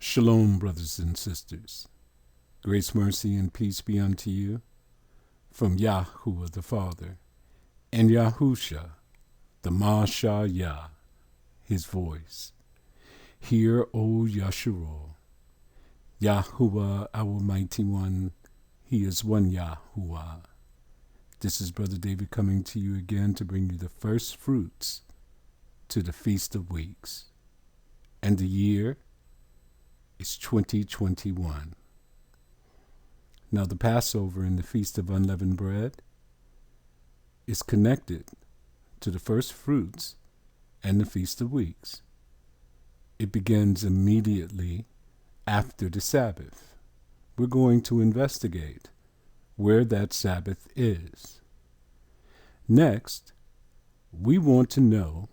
Shalom, brothers and sisters. Grace, mercy, and peace be unto you from YAHUAH the Father and Yahusha, the Masha Yah, his voice. Hear, O Yahshua, YAHUAH, our mighty one. He is one YAHUAH. This is Brother David coming to you again to bring you the first fruits to the Feast of Weeks. And the year is 2021. Now the Passover and the Feast of Unleavened Bread is connected to the first fruits and the Feast of Weeks. It begins immediately after the Sabbath. We're going to investigate where that Sabbath is. Next, we want to know,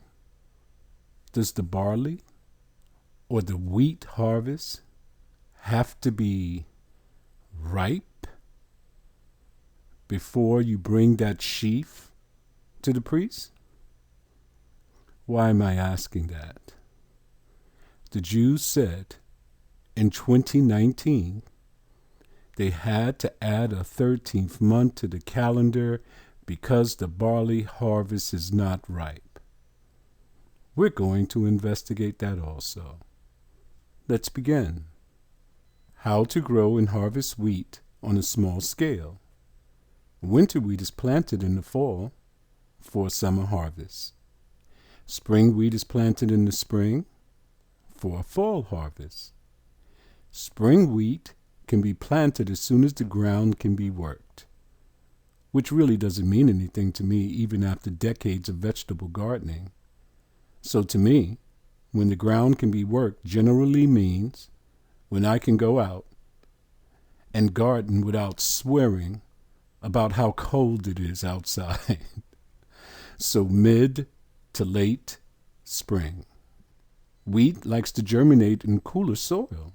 does the barley or the wheat harvest have to be ripe before you bring that sheaf to the priest? Why am I asking that? The Jews said in 2019 they had to add a 13th month to the calendar because the barley harvest is not ripe. We're going to investigate that also. Let's begin. How to grow and harvest wheat on a small scale. Winter wheat is planted in the fall for a summer harvest. Spring wheat is planted in the spring for a fall harvest. Spring wheat can be planted as soon as the ground can be worked, which really doesn't mean anything to me even after decades of vegetable gardening. So to me, when the ground can be worked generally means when I can go out and garden without swearing about how cold it is outside. So mid to late spring. Wheat likes to germinate in cooler soil.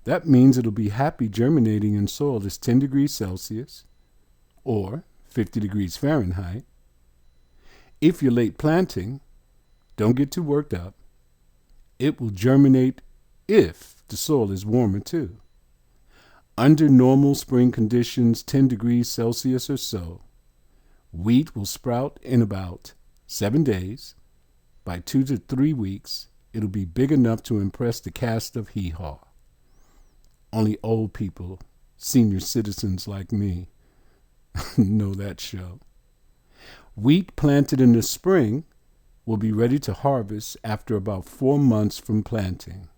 That means it'll be happy germinating in soil that's 10 degrees Celsius or 50 degrees Fahrenheit. If you're late planting, don't get too worked up. It will germinate if the soil is warmer too. Under normal spring conditions, 10 degrees Celsius or so, wheat will sprout in about 7 days. By 2 to 3 weeks, it'll be big enough to impress the cast of YAHUAH. Only old people, senior citizens like me, know that show. Wheat planted in the spring will be ready to harvest after about 4 months from planting.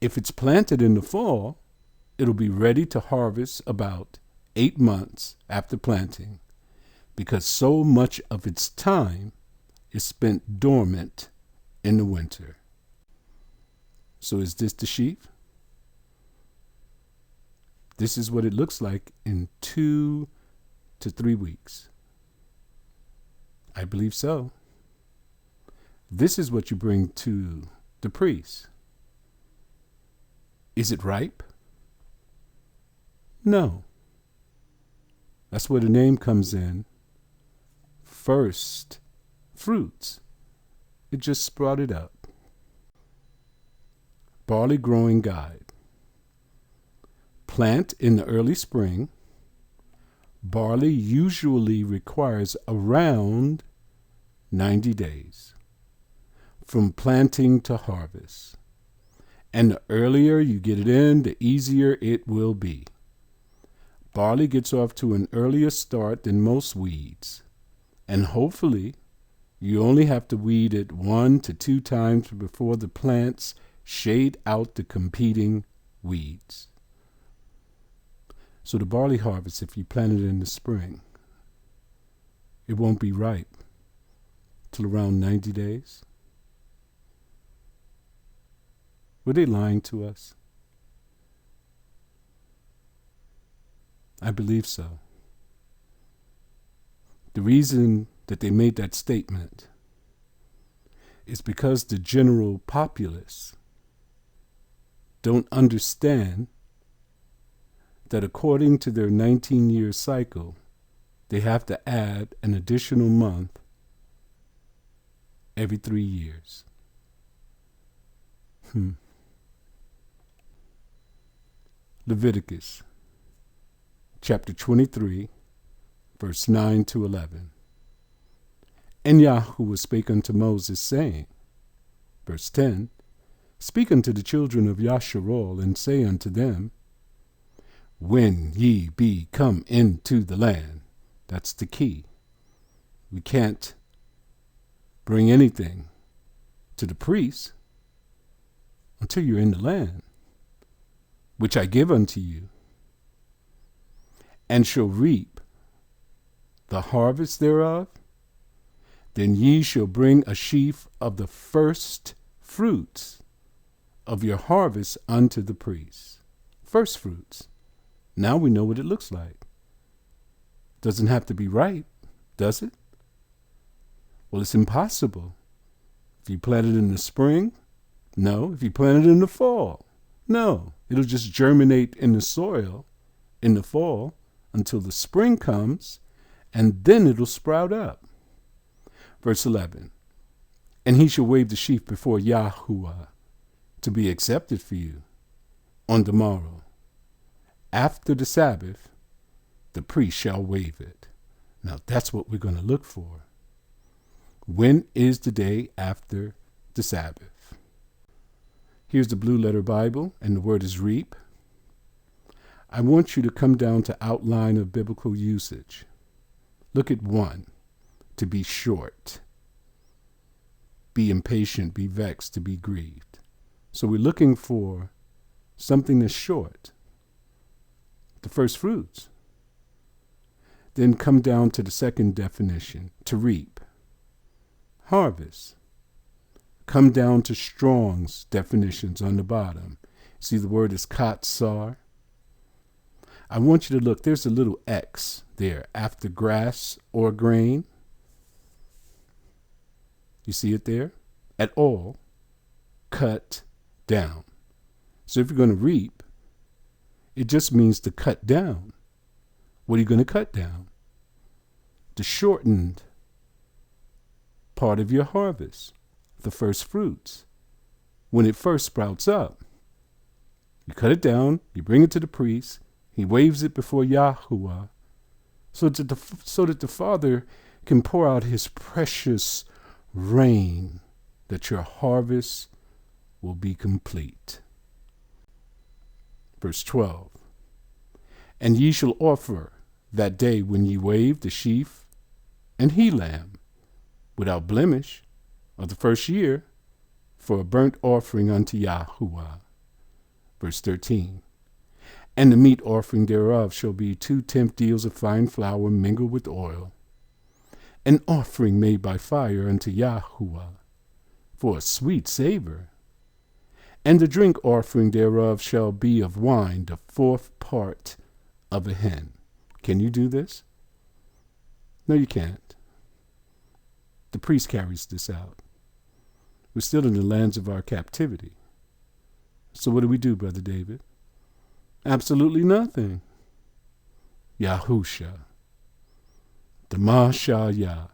If it's planted in the fall, it'll be ready to harvest about 8 months after planting, because so much of its time is spent dormant in the winter. So is this the sheaf? This is what it looks like in 2 to 3 weeks. I believe so. This is what you bring to the priest. Is it ripe? No. That's where the name comes in. First fruits. It just sprouted up. Barley growing guide. Plant in the early spring. Barley usually requires around 90 days from planting to harvest. And the earlier you get it in, the easier it will be. Barley gets off to an earlier start than most weeds. And hopefully, you only have to weed it 1 to 2 times before the plants shade out the competing weeds. So the barley harvest, if you plant it in the spring, it won't be ripe till around 90 days. Were they lying to us? I believe so. The reason that they made that statement is because the general populace don't understand that according to their 19-year cycle, they have to add an additional month every 3 years. Leviticus chapter 23, verse 9 to 11. And YAHUAH spake unto Moses, saying, verse 10, Speak unto the children of Yasharel, and say unto them, when ye be come into the land. That's the key. We can't bring anything to the priest until you're in the land, which I give unto you, and shall reap the harvest thereof. Then ye shall bring a sheaf of the first fruits of your harvest unto the priest. First fruits. Now we know what it looks like. Doesn't have to be ripe, does it? Well, it's impossible. If you plant it in the spring, no. If you plant it in the fall, no. It'll just germinate in the soil in the fall until the spring comes, and then it'll sprout up. Verse 11, and he shall wave the sheaf before YAHUAH to be accepted for you on the morrow. After the Sabbath, the priest shall wave it. Now that's what we're going to look for. When is the day after the Sabbath? Here's the Blue Letter Bible, and the word is reap. I want you to come down to outline of biblical usage. Look at 1, to be short. Be impatient, be vexed, to be grieved. So we're looking for something that's short. The first fruits. Then come down to the second definition, to reap. Harvest. Come down to Strong's definitions on the bottom. See, the word is katsar. I want you to look, there's a little X there after grass or grain. You see it there? At all, cut down. So if you're going to reap, it just means to cut down. What are you going to cut down? The shortened part of your harvest, the first fruits. When it first sprouts up, you cut it down, you bring it to the priest, he waves it before YAHUAH so that the Father can pour out his precious rain, that your harvest will be complete. Verse 12, and ye shall offer that day when ye wave the sheaf and he lamb without blemish of the first year for a burnt offering unto YAHUAH. Verse 13, and the meat offering thereof shall be 2/10 deals of fine flour mingled with oil, an offering made by fire unto YAHUAH for a sweet savor. And the drink offering thereof shall be of wine, the 4th part of a hin. Can you do this? No, you can't. The priest carries this out. We're still in the lands of our captivity. So what do we do, Brother David? Absolutely nothing. Yahusha, the Mashayah,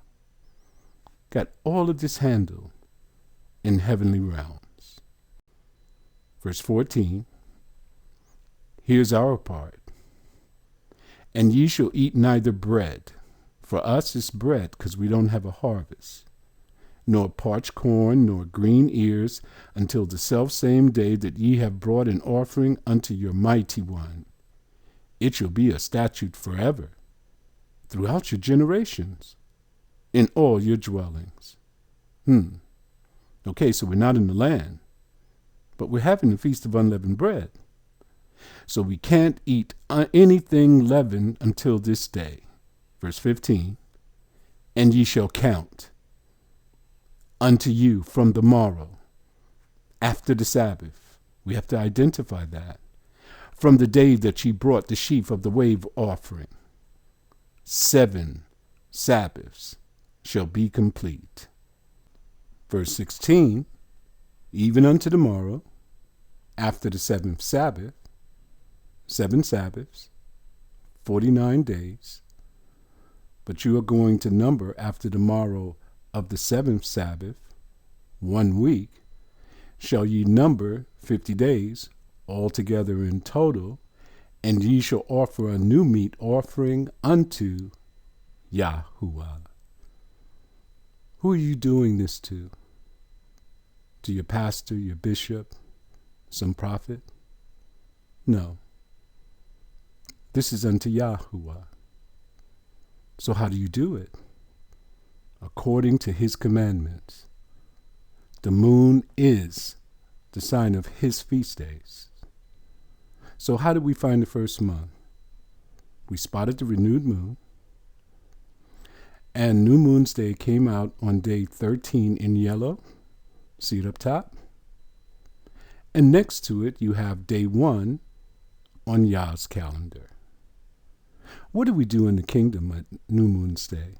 got all of this handled in heavenly realms. Verse 14, here's our part. And ye shall eat neither bread. For us it's bread, because we don't have a harvest, nor parched corn, nor green ears, until the selfsame day that ye have brought an offering unto your mighty one. It shall be a statute forever, throughout your generations, in all your dwellings. Okay, so we're not in the land, but we're having the Feast of Unleavened Bread. So we can't eat anything leavened until this day. Verse 15, and ye shall count unto you from the morrow, after the Sabbath. We have to identify that. From the day that ye brought the sheaf of the wave offering, 7 Sabbaths shall be complete. Verse 16, even unto the morrow, after the 7th Sabbath, 7 Sabbaths, 49 days. But you are going to number after the morrow of the 7th Sabbath, 1 week, shall ye number 50 days, altogether in total, and ye shall offer a new meat offering unto YAHUAH. Who are you doing this to? To your pastor, your bishop, some prophet? No. This is unto YAHUAH. So how do you do it? According to his commandments. The moon is the sign of his feast days. So how did we find the first month? We spotted the renewed moon, and New Moon's Day came out on day 13 in yellow. See it up top? And next to it, you have day 1 on Yah's calendar. What did we do in the kingdom at New Moon's Day?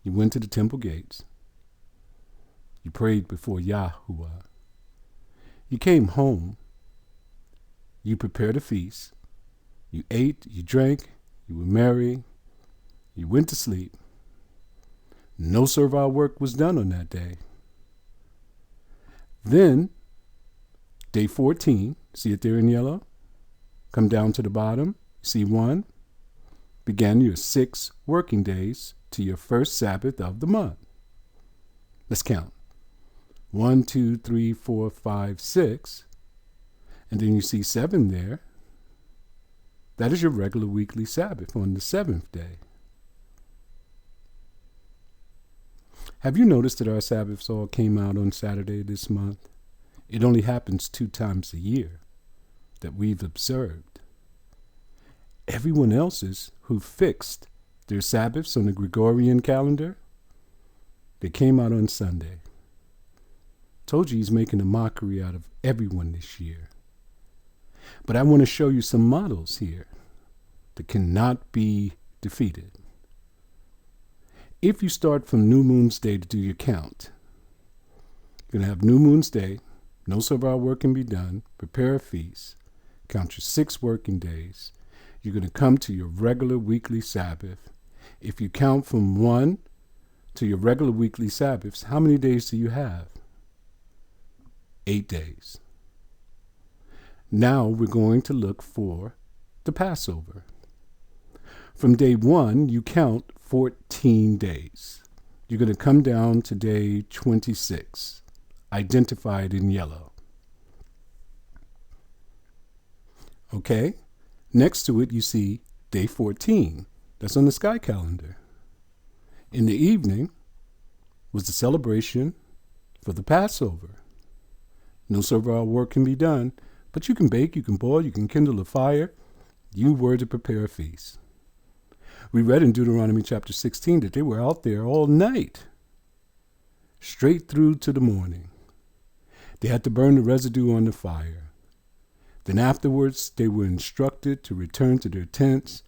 You went to the temple gates. You prayed before YAHUAH. You came home. You prepared a feast. You ate, you drank, you were merry, you went to sleep. No servile work was done on that day. Then, day 14, see it there in yellow? Come down to the bottom, see 1, began your 6 working days to your first Sabbath of the month. Let's count. 1, 2, 3, 4, 5, 6. And then you see 7 there. That is your regular weekly Sabbath on the 7th day. Have you noticed that our Sabbaths all came out on Saturday this month? It only happens 2 times a year that we've observed. Everyone else's who fixed their Sabbaths on the Gregorian calendar, they came out on Sunday. Told you he's making a mockery out of everyone this year. But I want to show you some models here that cannot be defeated. If you start from New Moon's Day to do your count, you're going to have New Moon's Day, no servile work can be done, prepare a feast, count your 6 working days. You're going to come to your regular weekly Sabbath. If you count from 1 to your regular weekly Sabbaths, how many days do you have? 8 days. Now we're going to look for the Passover. From day 1, you count 14 days. You're going to come down to day 26, identified in yellow. Okay? Next to it, you see day 14. That's on the sky calendar. In the evening was the celebration for the Passover. No servile work can be done, but you can bake, you can boil, you can kindle a fire. You were to prepare a feast. We read in Deuteronomy chapter 16 that they were out there all night, straight through to the morning. They had to burn the residue on the fire. Then afterwards, they were instructed to return to their tents,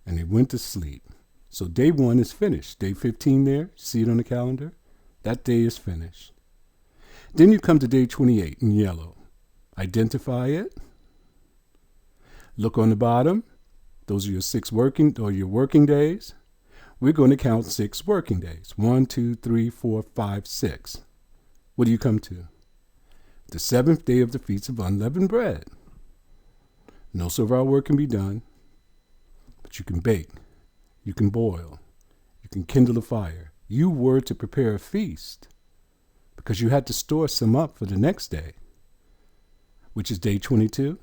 and they went to sleep. So day 1 is finished. Day 15 there, see it on the calendar? That day is finished. Then you come to day 28 in yellow. Identify it. Look on the bottom. Those are your 6 working days. We're going to count 6 working days. 1, 2, 3, 4, 5, 6. What do you come to? The 7th day of the Feast of Unleavened Bread. No servile work can be done, but you can bake, you can boil, you can kindle a fire. You were to prepare a feast because you had to store some up for the next day, which is day 22.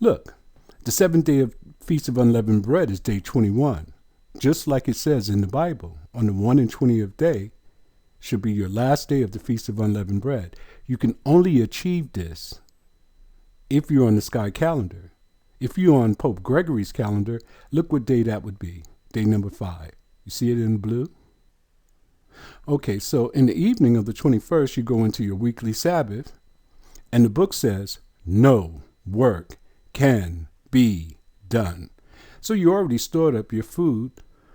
Look, the 7th day of Feast of Unleavened Bread is day 21. Just like it says in the Bible, on the 1 and 20th day should be your last day of the Feast of Unleavened Bread. You can only achieve this if you're on the sky calendar. If you're on Pope Gregory's calendar, look what day that would be. Day number 5. You see it in blue? Okay, so in the evening of the 21st, you go into your weekly Sabbath, and the book says, no work can be done. So you already stored up your food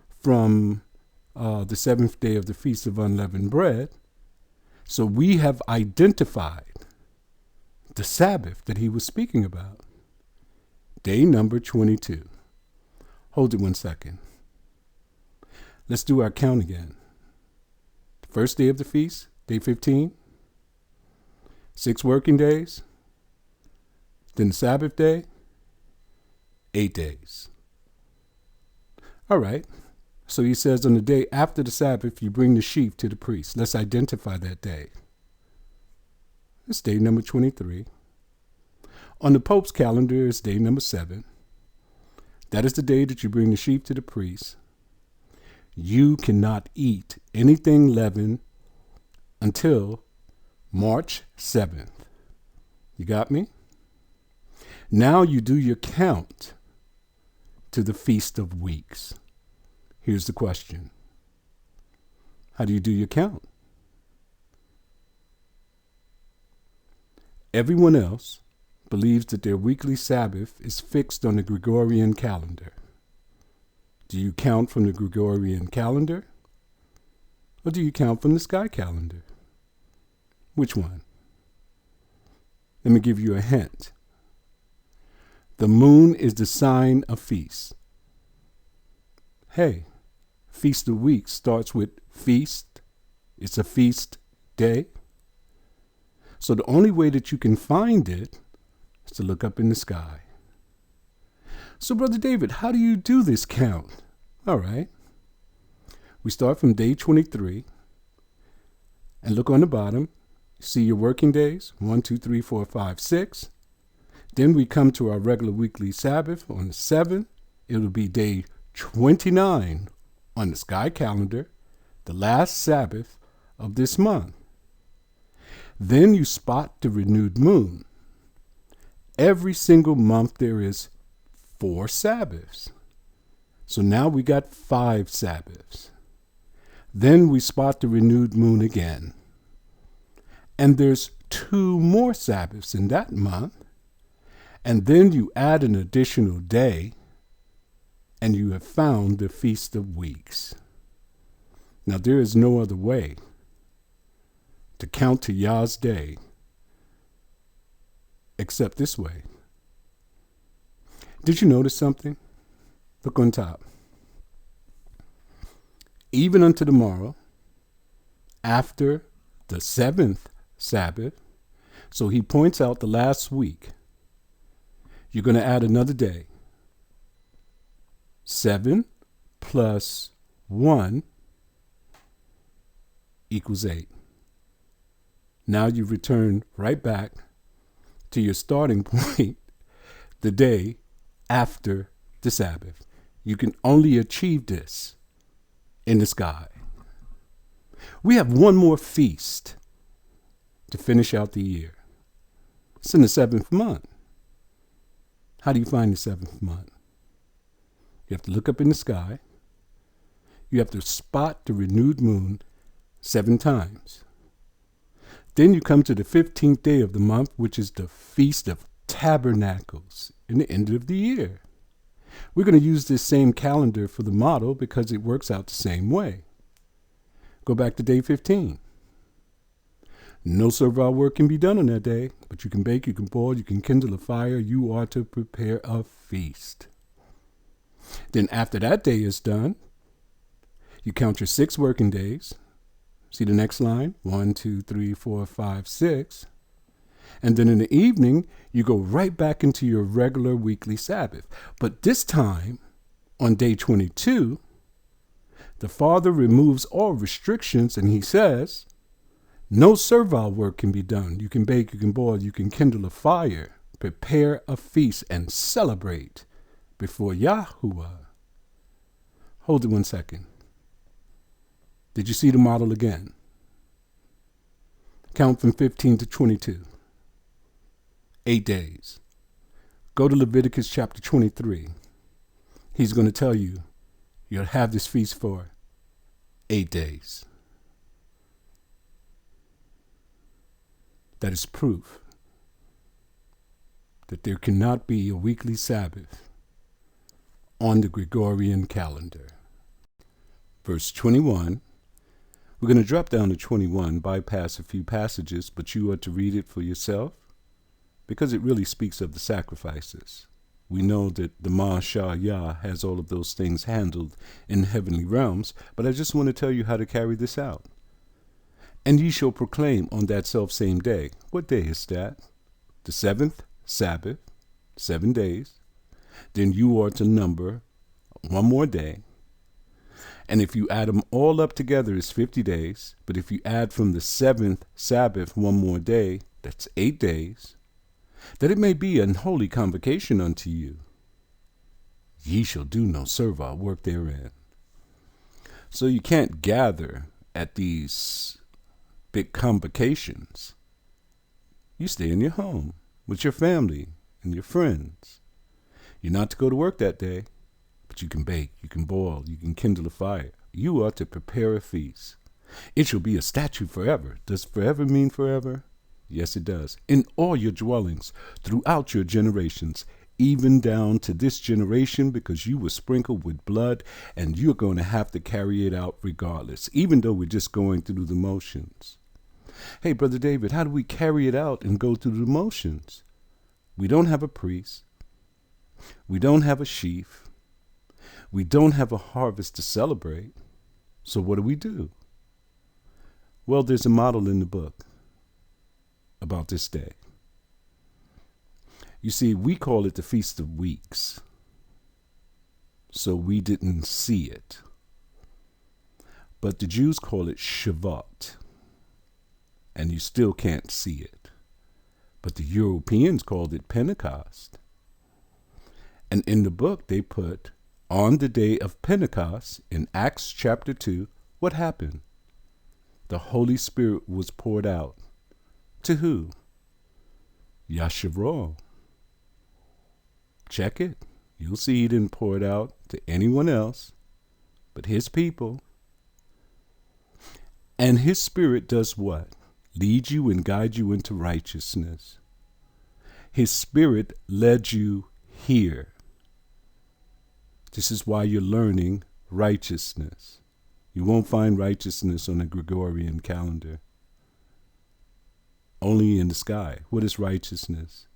from the 7th day of the Feast of Unleavened Bread. So we have identified the Sabbath that he was speaking about. Day number 22. Hold it 1 second. Let's do our count again. The first day of the feast, day 15. 6 working days. Then the Sabbath day. 8 days. All right. So he says on the day after the Sabbath, you bring the sheaf to the priest. Let's identify that day. It's day number 23. On the Pope's calendar, it's day number 7. That is the day that you bring the sheep to the priest. You cannot eat anything leavened until March 7th. You got me? Now you do your count to the Feast of Weeks. Here's the question. How do you do your count? Everyone else believes that their weekly Sabbath is fixed on the Gregorian calendar. Do you count from the Gregorian calendar? Or do you count from the sky calendar? Which one? Let me give you a hint. The moon is the sign of feast. Hey, Feast of Weeks starts with feast. It's a feast day. So the only way that you can find it is to look up in the sky. So, Brother David, how do you do this count? All right. We start from day 23 and look on the bottom. See your working days, 1, 2, 3, 4, 5, 6. Then we come to our regular weekly Sabbath on the 7th. It'll be day 29 on the sky calendar, the last Sabbath of this month. Then you spot the renewed moon. Every single month there is 4 Sabbaths. So now we got 5 Sabbaths. Then we spot the renewed moon again. And there's 2 more Sabbaths in that month. And then you add an additional day, and you have found the Feast of Weeks. Now there is no other way to count to Yah's day except this way. Did you notice something? Look on top. Even unto tomorrow, after the 7th Sabbath, so he points out the last week, you're going to add another day. 7 plus 1 equals 8. Now you return right back to your starting point, the day after the Sabbath. You can only achieve this in the sky. We have one more feast to finish out the year. It's in the 7th month. How do you find the 7th month? You have to look up in the sky. You have to spot the renewed moon 7 times. Then you come to the 15th day of the month, which is the Feast of Tabernacles, in the end of the year. We're going to use this same calendar for the model because it works out the same way. Go back to day 15. No servile work can be done on that day, but you can bake, you can boil, you can kindle a fire. You are to prepare a feast. Then after that day is done, you count your 6 working days. See the next line? 1, 2, 3, 4, 5, 6. And then in the evening, you go right back into your regular weekly Sabbath. But this time, on day 22, the Father removes all restrictions and he says, no servile work can be done. You can bake, you can boil, you can kindle a fire, prepare a feast, and celebrate before YAHUAH. Hold it 1 second. Did you see the model again? Count from 15 to 22. 8 days. Go to Leviticus chapter 23. He's going to tell you, you'll have this feast for 8 days. That is proof that there cannot be a weekly Sabbath on the Gregorian calendar. Verse 21. We're going to drop down to 21, bypass a few passages, but you are to read it for yourself because it really speaks of the sacrifices. We know that the Yah has all of those things handled in heavenly realms, but I just want to tell you how to carry this out. And ye shall proclaim on that selfsame day. What day is that? The 7th Sabbath, 7 days. then you are to number one more day. And if you add them all up together, it's 50 days. But if you add from the seventh Sabbath one more day, that's 8 days, that it may be an holy convocation unto you. Ye shall do no servile work therein. So you can't gather at these big convocations. You stay in your home with your family and your friends. You're not to go to work that day, but you can bake, you can boil, you can kindle a fire. You are to prepare a feast. It shall be a statute forever. Does forever mean forever? Yes, it does. In all your dwellings, throughout your generations, even down to this generation, because you were sprinkled with blood, and you're going to have to carry it out regardless, even though we're just going through the motions. Hey, Brother David, how do we carry it out and go through the motions? We don't have a priest. We don't have a sheaf. We don't have a harvest to celebrate. So what do? Well, there's a model in the book about this day. You see, we call it the Feast of Weeks. So we didn't see it. But the Jews call it Shavuot. And you still can't see it. But the Europeans called it Pentecost. And in the book, they put, on the day of Pentecost, in Acts chapter 2, what happened? The Holy Spirit was poured out. To who? Yasharal. Check it. You'll see he didn't pour it out to anyone else but his people. And his Spirit does what? Lead you and guide you into righteousness. His Spirit led you here. This is why you're learning righteousness. You won't find righteousness on the Gregorian calendar. Only in the sky. What is righteousness?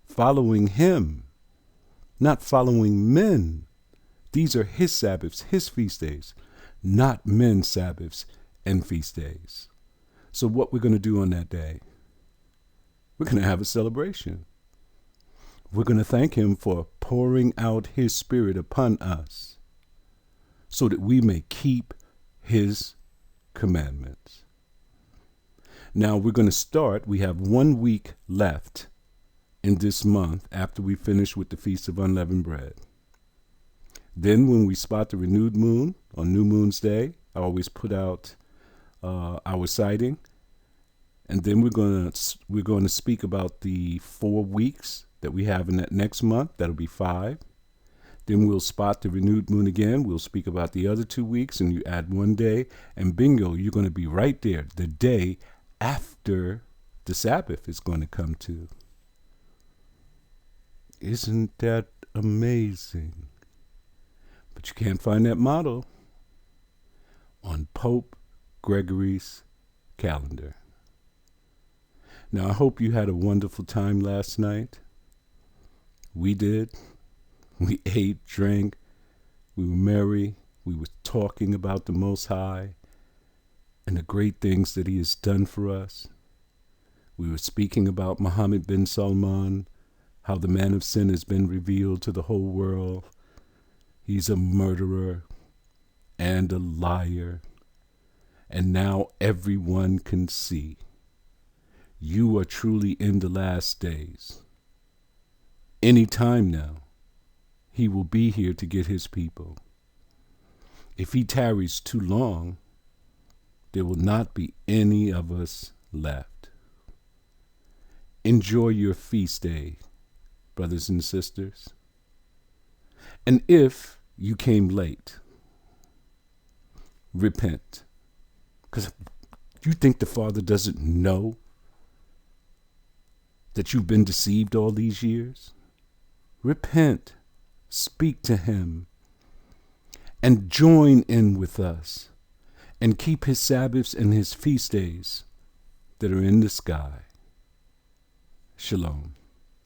Following him, not following men. These are his Sabbaths, his feast days, not men's Sabbaths and feast days. So what we're going to do on that day? We're going to have a celebration. We're going to thank him for pouring out his Spirit upon us so that we may keep his commandments. Now we're going to start. We have 1 week left in this month after we finish with the Feast of Unleavened Bread. Then when we spot the renewed moon on New Moon's Day, I always put out our sighting. And then we're going to speak about the 4 weeks that we have in that next month. That'll be 5. Then we'll spot the renewed moon again. We'll speak about the other 2 weeks, and you add 1 day, and bingo, you're going to be right there. The day after the Sabbath is going to come to. Isn't that amazing? But you can't find that model on Pope Gregory's calendar. Now, I hope you had a wonderful time last night. We did. We ate, drank, we were merry, we were talking about the Most High and the great things that he has done for us. We were speaking about Muhammad bin Salman, how the man of sin has been revealed to the whole world. He's a murderer and a liar. And now everyone can see. You are truly in the last days. Any time now, he will be here to get his people. If he tarries too long, there will not be any of us left. Enjoy your feast day, brothers and sisters. And if you came late, repent. Because you think the Father doesn't know that you've been deceived all these years? Repent. Speak to him and join in with us and keep his Sabbaths and his feast days that are in the sky. Shalom.